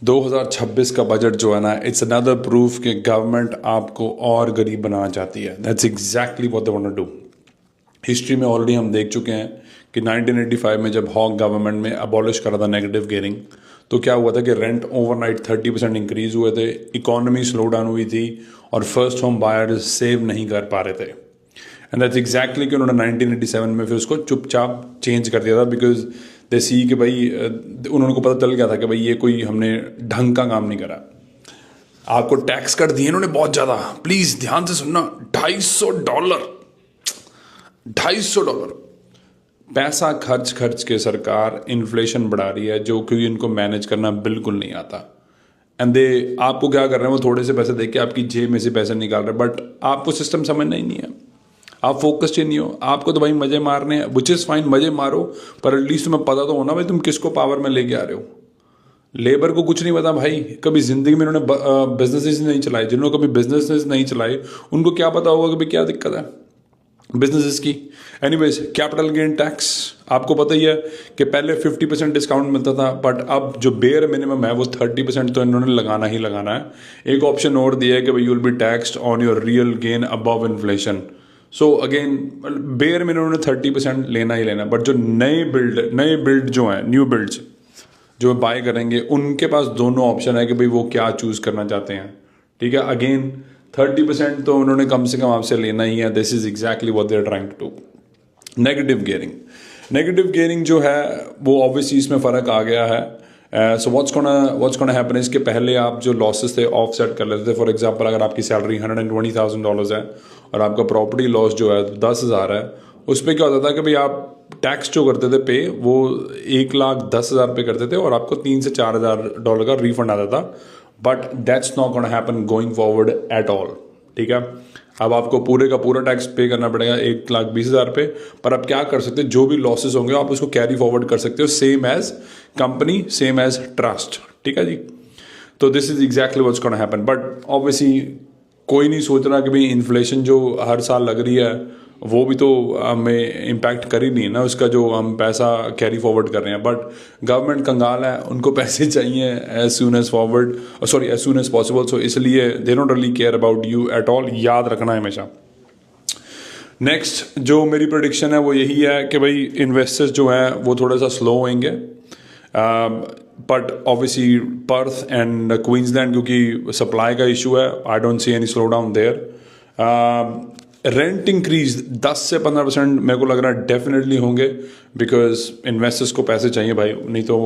2026 का बजट जो है ना, इट्स अनदर प्रूफ कि गवर्नमेंट आपको और गरीब बनाना चाहती है। That's exactly what they want to do. History में ऑलरेडी हम देख चुके हैं कि 1985 में जब हॉक गवर्नमेंट में अबॉलिश करा था नेगेटिव गियरिंग, तो क्या हुआ था कि रेंट ओवरनाइट 30% इंक्रीज हुए थे, इकोनॉमी स्लो डाउन हुई थी और फर्स्ट होम बायर्स सेव नहीं कर पा रहे थे। एंड दैट्स एग्जैक्टली कि उन्होंने 1987 में फिर उसको चुपचाप चेंज कर दिया था, बिकॉज दे सी कि भाई उन्होंने को पता चल गया था कि भाई ये कोई हमने ढंग का काम नहीं करा। आपको टैक्स कर दिए इन्होंने बहुत ज़्यादा, प्लीज़ ध्यान से सुनना, $250 $250 पैसा खर्च खर्च के सरकार इन्फ्लेशन बढ़ा रही है, जो कि इनको मैनेज करना बिल्कुल नहीं आता। एंड दे आपको क्या कर रहे हैं, वो थोड़े से पैसे दे के आपकी जेब में से पैसे निकाल रहे हैं, बट आपको सिस्टम समझना ही नहीं है, आप फोकस्ड ही नहीं हो। आपको तो भाई मजे मारने हैं, विच इज़ फाइन, मजे मारो, पर एटलीस्ट तुम्हें पता तो होना भाई तुम किसको पावर में लेके आ रहे हो। लेबर को कुछ नहीं पता भाई, कभी जिंदगी में इन्होंने बिजनेसेस नहीं चलाए। जिन्होंने कभी बिजनेसेस नहीं चलाए उनको क्या पता होगा कि भाई क्या दिक्कत है बिजनेसेस की। एनीवेज, कैपिटल गेन टैक्स आपको पता ही है कि पहले 50% डिस्काउंट मिलता था, बट अब जो बेयर मिनिमम है वो 30% तो इन्होंने लगाना ही लगाना है। एक ऑप्शन और दिया है कि भाई you will be taxed on your real gain above inflation. So again बेयर में इन्होंने 30% लेना ही लेना, बट जो नए बिल्ड जो हैं, न्यू बिल्ड्स जो बाय करेंगे, उनके पास दोनों ऑप्शन है कि भाई वो क्या चूज़ करना चाहते हैं। ठीक है, अगेन 30% तो उन्होंने कम से कम आपसे लेना ही है। This is exactly what they are trying to do. Negative gearing जो है वो ऑब्वियसली इसमें फ़र्क आ गया है। सो व्हाट्स गोना हैपन, इसके पहले आप जो लॉसेस थे ऑफसेट कर लेते थे। फॉर एग्जांपल, अगर आपकी सैलरी $120,000 है और आपका प्रॉपर्टी लॉस जो है 10,000 है, उस पर क्या होता था कि भाई आप टैक्स जो करते थे पे, वो 1,10,000 पे करते थे और आपको $3,000 से $4,000 का रिफंड आता था। But that's not gonna happen going forward at all. ठीक है, अब आपको पूरे का पूरा टैक्स पे करना पड़ेगा 1,20,000 पे। पर आप क्या कर सकते हो, जो भी लॉसेस होंगे आप उसको कैरी फॉरवर्ड कर सकते हो, same as company, same as trust. ठीक है जी, तो this is exactly what's gonna happen. But obviously कोई नहीं सोच रहा कि भाई इन्फ्लेशन जो हर साल लग रही है वो भी तो हमें इम्पैक्ट कर ही नहीं है ना, उसका जो हम पैसा कैरी फॉरवर्ड कर रहे हैं। बट गवर्नमेंट कंगाल है, उनको पैसे चाहिए एज सून एज पॉसिबल। सो इसलिए they don't really care about you at all, याद रखना है हमेशा। नेक्स्ट जो मेरी प्रेडिक्शन है वो यही है कि भाई इन्वेस्टर्स जो हैं वो थोड़ा सा स्लो होंगे, but obviously Perth and Queensland क्योंकि सप्लाई का इशू है, I don't see any slow down there. Rent increase 10 से 15% मेरे को लग रहा है डेफिनेटली होंगे, बिकॉज इन्वेस्टर्स को पैसे चाहिए भाई, नहीं तो